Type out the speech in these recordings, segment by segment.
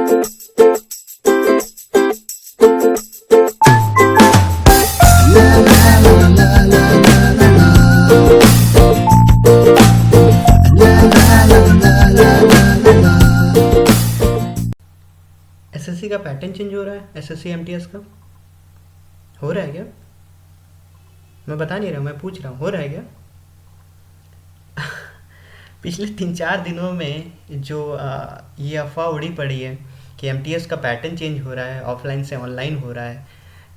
SSC का pattern change हो रहा है, एसएससी एमटीएस का हो रहा है क्या? मैं बता नहीं रहा हूँ, मैं पूछ रहा हूँ, हो रहा है क्या? पिछले 3-4 दिनों में जो ये अफवाह उड़ी पड़ी है कि एमटीएस का पैटर्न चेंज हो रहा है, ऑफलाइन से ऑनलाइन हो रहा है,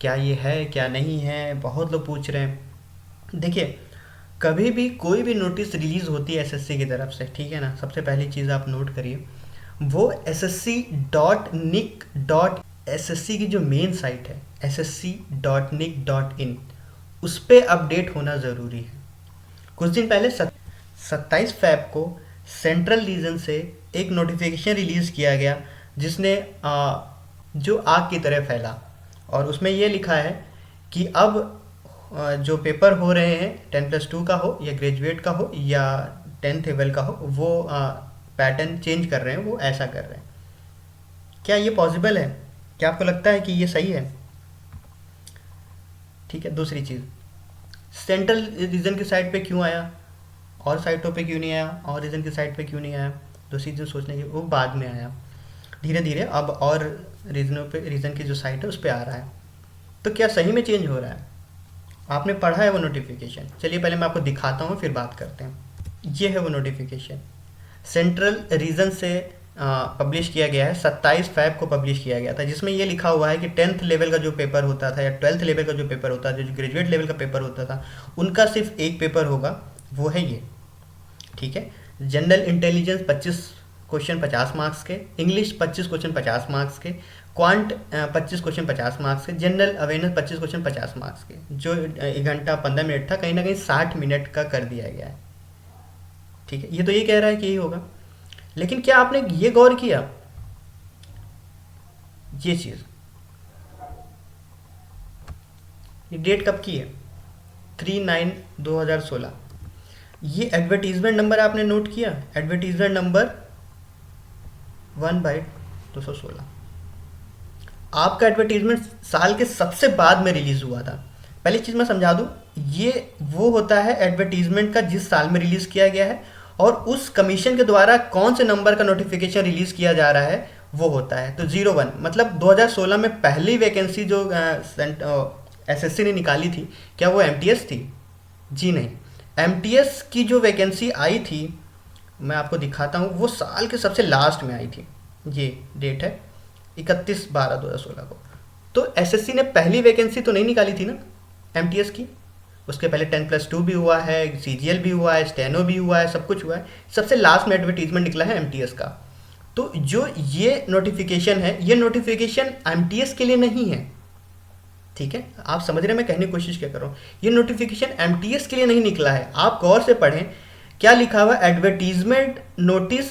क्या ये है क्या नहीं है, बहुत लोग पूछ रहे हैं। देखिए, कभी भी कोई भी नोटिस रिलीज होती है एसएससी की तरफ से, ठीक है ना, सबसे पहली चीज़ आप नोट करिए, वो ssc.nic.ssc की जो मेन साइट है ssc.nic.in, उस पे अपडेट होना ज़रूरी है। कुछ दिन पहले 27 फैब को सेंट्रल रीजन से एक नोटिफिकेशन रिलीज़ किया गया जिसने जो आग की तरह फैला, और उसमें ये लिखा है कि अब जो पेपर हो रहे हैं 10+2 का हो या ग्रेजुएट का हो या 10th लेवल का हो, वो पैटर्न चेंज कर रहे हैं, वो ऐसा कर रहे हैं। क्या ये पॉसिबल है? क्या आपको लगता है कि ये सही है? ठीक है। दूसरी चीज़, सेंट्रल रीजन की साइड पे क्यों आया, और साइटों पे क्यों नहीं आया, और रीजन की साइड पे क्यों नहीं आया? दूसरी चीज़ सोचने की, वो बाद में आया, धीरे धीरे अब और रीजनों पे, रीजन की जो साइट है उस पर आ रहा है। तो क्या सही में चेंज हो रहा है? आपने पढ़ा है वो नोटिफिकेशन? चलिए पहले मैं आपको दिखाता हूँ, फिर बात करते हैं। ये है वो नोटिफिकेशन, सेंट्रल रीजन से पब्लिश किया गया है, 27 फैब को पब्लिश किया गया था, जिसमें ये लिखा हुआ है कि 10th लेवल का जो पेपर होता था या 12th लेवल का जो पेपर होता था, जो ग्रेजुएट लेवल का पेपर होता था, उनका सिर्फ एक पेपर होगा, वो है ये। ठीक है। जनरल इंटेलिजेंस 25 क्वेश्चन 50 मार्क्स के, इंग्लिश 25 क्वेश्चन 50 मार्क्स के, क्वांट 25 क्वेश्चन 50 मार्क्स के, जनरल अवेयरनेस 25 क्वेश्चन 50 मार्क्स के, जो 1 घंटा 15 मिनट था, कहीं ना कहीं 60 मिनट का कर दिया गया है। ठीक है। ये तो ये कह रहा है कि यही होगा, लेकिन क्या आपने ये गौर किया, ये चीज़, ये डेट कब की है? 3/9/2016। ये एडवर्टीजमेंट नंबर आपने नोट किया, एडवर्टीजमेंट नंबर 1/216। आपका एडवर्टीजमेंट साल के सबसे बाद में रिलीज हुआ था। पहली चीज़ मैं समझा दूं, ये वो होता है एडवर्टीजमेंट का जिस साल में रिलीज किया गया है, और उस कमीशन के द्वारा कौन से नंबर का नोटिफिकेशन रिलीज किया जा रहा है वो होता है। तो 01 मतलब 2016 में पहली वैकेंसी जो एसएससी ने निकाली थी, क्या वो एमटीएस थी? जी नहीं। एमटीएस की जो वैकेंसी आई थी, मैं आपको दिखाता हूँ, वो साल के सबसे लास्ट में आई थी। ये डेट है 31/12/2016 को। तो एसएससी ने पहली वैकेंसी तो नहीं निकाली थी ना एमटीएस की, उसके पहले 10+2 भी हुआ है, सीजीएल भी हुआ है, स्टेनो भी हुआ है, सब कुछ हुआ है, सबसे लास्ट में एडवर्टीजमेंट निकला है एमटीएस का। तो जो ये नोटिफिकेशन है, ये नोटिफिकेशन एमटीएस के लिए नहीं है। ठीक है, आप समझ रहे हैं मैं कहने की कोशिश क्या कर रहा हूँ? ये नोटिफिकेशन एमटीएस के लिए नहीं निकला है। आप गौर से पढ़ें, क्या लिखा हुआ, एडवर्टीजमेंट नोटिस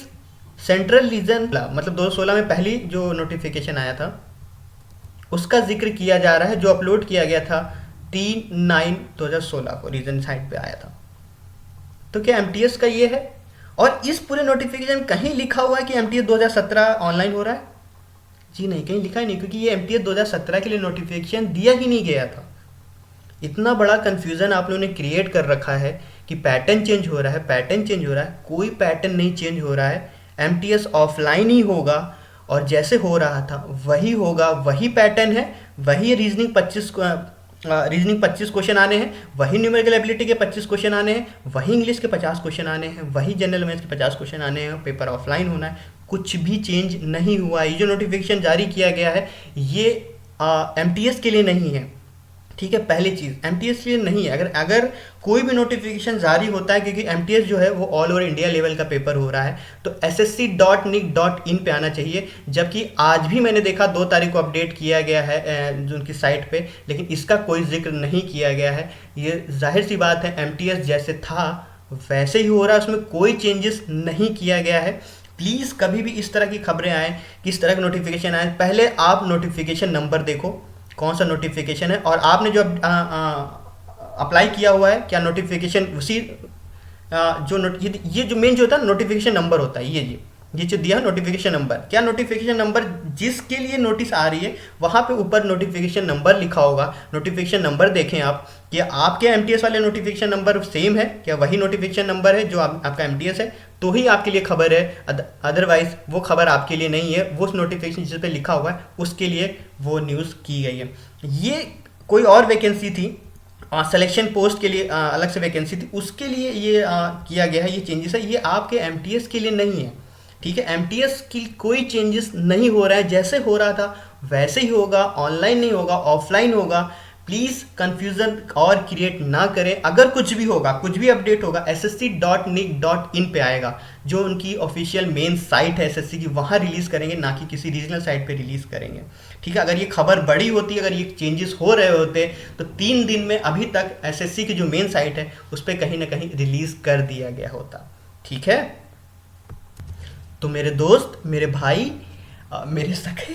सेंट्रल रीजन, मतलब 2016 में पहली जो नोटिफिकेशन आया था उसका जिक्र किया जा रहा है, जो अपलोड किया गया था 3/9/2016 को, रीजन साइट पे आया था। तो क्या एमटीएस का ये है? और इस पूरे नोटिफिकेशन कहीं लिखा हुआ है कि एमटीएस 2017 ऑनलाइन हो रहा है? जी नहीं, कहीं लिखा ही नहीं, क्योंकि ये एमटीएस 2017 के लिए नोटिफिकेशन दिया ही नहीं गया था। इतना बड़ा कंफ्यूजन आप लोगों ने क्रिएट कर रखा है कि पैटर्न चेंज हो रहा है, पैटर्न चेंज हो रहा है। कोई पैटर्न नहीं चेंज हो रहा है, एमटीएस ऑफलाइन ही होगा, और जैसे हो रहा था वही होगा, वही पैटर्न है, वही रीजनिंग 25 क्वेश्चन आने हैं, वही न्यूमेरिकल एबिलिटी के 25 क्वेश्चन आने हैं, वही इंग्लिश के 50 क्वेश्चन आने हैं, वही जनरल अवेयरनेस के 50 क्वेश्चन आने हैं, पेपर ऑफलाइन होना है। कुछ भी चेंज नहीं हुआ। ये जो नोटिफिकेशन जारी किया गया है, ये एमटीएस के लिए नहीं है। ठीक है, पहली चीज़, एमटीएस के लिए नहीं है। अगर कोई भी नोटिफिकेशन जारी होता है, क्योंकि एमटीएस जो है वो ऑल ओवर इंडिया लेवल का पेपर हो रहा है, तो ssc.nic.in पे आना चाहिए। जबकि आज भी मैंने देखा 2 तारीख को अपडेट किया गया है जो उनकी साइट पे, लेकिन इसका कोई जिक्र नहीं किया गया है। ये जाहिर सी बात है, एमटीएस जैसे था वैसे ही हो रहा है, उसमें कोई चेंजेस नहीं किया गया है। प्लीज़ कभी भी इस तरह की खबरें आए, किस तरह का नोटिफिकेशन आए, पहले आप नोटिफिकेशन नंबर देखो कौन सा नोटिफिकेशन है, और आपने जो अप्लाई किया हुआ है क्या नोटिफिकेशन उसी ये जो मेन जो होता है नोटिफिकेशन नंबर होता है, ये ये जो दिया नोटिफिकेशन नंबर, क्या नोटिफिकेशन नंबर जिसके लिए नोटिस आ रही है वहाँ पे ऊपर नोटिफिकेशन नंबर लिखा होगा। नोटिफिकेशन नंबर देखें आप कि आपके एमटीएस वाले नोटिफिकेशन नंबर सेम है, क्या वही नोटिफिकेशन नंबर है जो आपका एमटीएस है, तो ही आपके लिए खबर है। अदरवाइज वो खबर आपके लिए नहीं है। वो उस नोटिफिकेशन जिस पे लिखा हुआ है उसके लिए वो न्यूज़ की गई है। ये कोई और वैकेंसी थी, सिलेक्शन पोस्ट के लिए अलग से वैकेंसी थी, उसके लिए ये किया गया है, ये चेंजेस है। ये आपके एमटीएस के लिए नहीं है, ठीक है। एमटीएस की कोई चेंजेस नहीं हो रहा है, जैसे हो रहा था वैसे ही होगा। ऑनलाइन नहीं होगा, ऑफलाइन होगा। प्लीज़ कंफ्यूजन और क्रिएट ना करें। अगर कुछ भी होगा, कुछ भी अपडेट होगा, ssc.nic.in पे आएगा, जो उनकी ऑफिशियल मेन साइट है एसएससी की, वहाँ रिलीज़ करेंगे, ना कि किसी रीजनल साइट पे रिलीज़ करेंगे, ठीक है। अगर ये खबर बड़ी होती, अगर ये चेंजेस हो रहे होते तो 3 दिन में अभी तक एसएससी की जो मेन साइट है उस पर कहीं ना कहीं रिलीज़ कर दिया गया होता, ठीक है। तो मेरे दोस्त, मेरे भाई, मेरे सखे,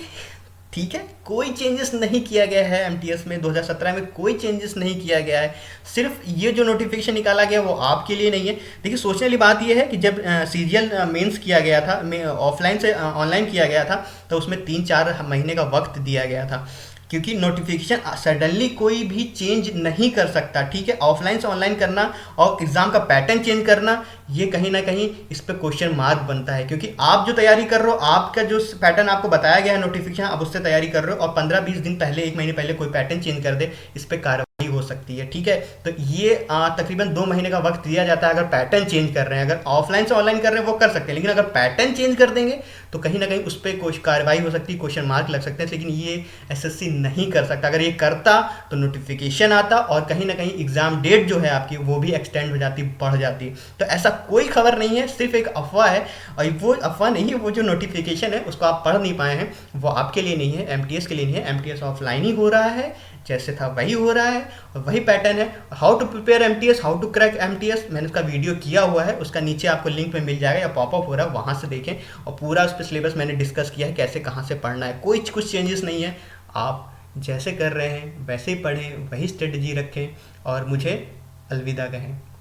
ठीक है, कोई चेंजेस नहीं किया गया है एमटीएस में। 2017 में कोई चेंजेस नहीं किया गया है। सिर्फ ये जो नोटिफिकेशन निकाला गया वो आपके लिए नहीं है। देखिए, सोचने वाली बात ये है कि जब सीजीएल मेंस किया गया था, ऑफलाइन से ऑनलाइन किया गया था, तो उसमें 3-4 महीने का वक्त दिया गया था, क्योंकि नोटिफिकेशन सडनली कोई भी चेंज नहीं कर सकता, ठीक है। ऑफलाइन से ऑनलाइन करना और एग्जाम का पैटर्न चेंज करना, ये कहीं ना कहीं इस पर क्वेश्चन मार्क बनता है, क्योंकि आप जो तैयारी कर रहे हो, आपका जो पैटर्न आपको बताया गया है नोटिफिकेशन, आप उससे तैयारी कर रहे हो, और 15-20 दिन पहले, 1 महीने पहले कोई पैटर्न चेंज कर दे, इस पर कार्रवाई हो सकती है, ठीक है। तो ये तकरीबन 2 महीने का वक्त दिया जाता है अगर पैटर्न चेंज कर रहे हैं। अगर ऑफलाइन से ऑनलाइन कर रहे हैं वो कर सकते हैं, लेकिन अगर पैटर्न चेंज कर देंगे तो कहीं ना कहीं उस पर कुछ कार्रवाई हो सकती है, क्वेश्चन मार्क लग सकते हैं। लेकिन ये एसएससी नहीं कर सकता। अगर ये करता तो नोटिफिकेशन आता और कहीं ना कहीं एग्जाम डेट जो है आपकी वो भी एक्सटेंड हो जाती, बढ़ जाती। तो ऐसा कोई खबर नहीं है, सिर्फ एक अफवाह है। और वो अफवाह नहीं है, वो जो नोटिफिकेशन है उसको आप पढ़ नहीं पाए हैं, वो आपके लिए नहीं है, एमटीएस के लिए नहीं है। एमटीएस ऑफलाइन ही हो रहा है, जैसे था वही हो रहा है और वही पैटर्न है। How to prepare MTS, how to crack MTS, मैंने उसका वीडियो किया हुआ है, उसका नीचे आपको लिंक में मिल जाएगा या पॉपअप हो रहा है, वहाँ से देखें। और पूरा उस पर सिलेबस मैंने डिस्कस किया है, कैसे कहाँ से पढ़ना है। कोई कुछ चेंजेस नहीं है, आप जैसे कर रहे हैं वैसे ही पढ़ें, वही स्ट्रेटजी रखें और मुझे अलविदा कहें।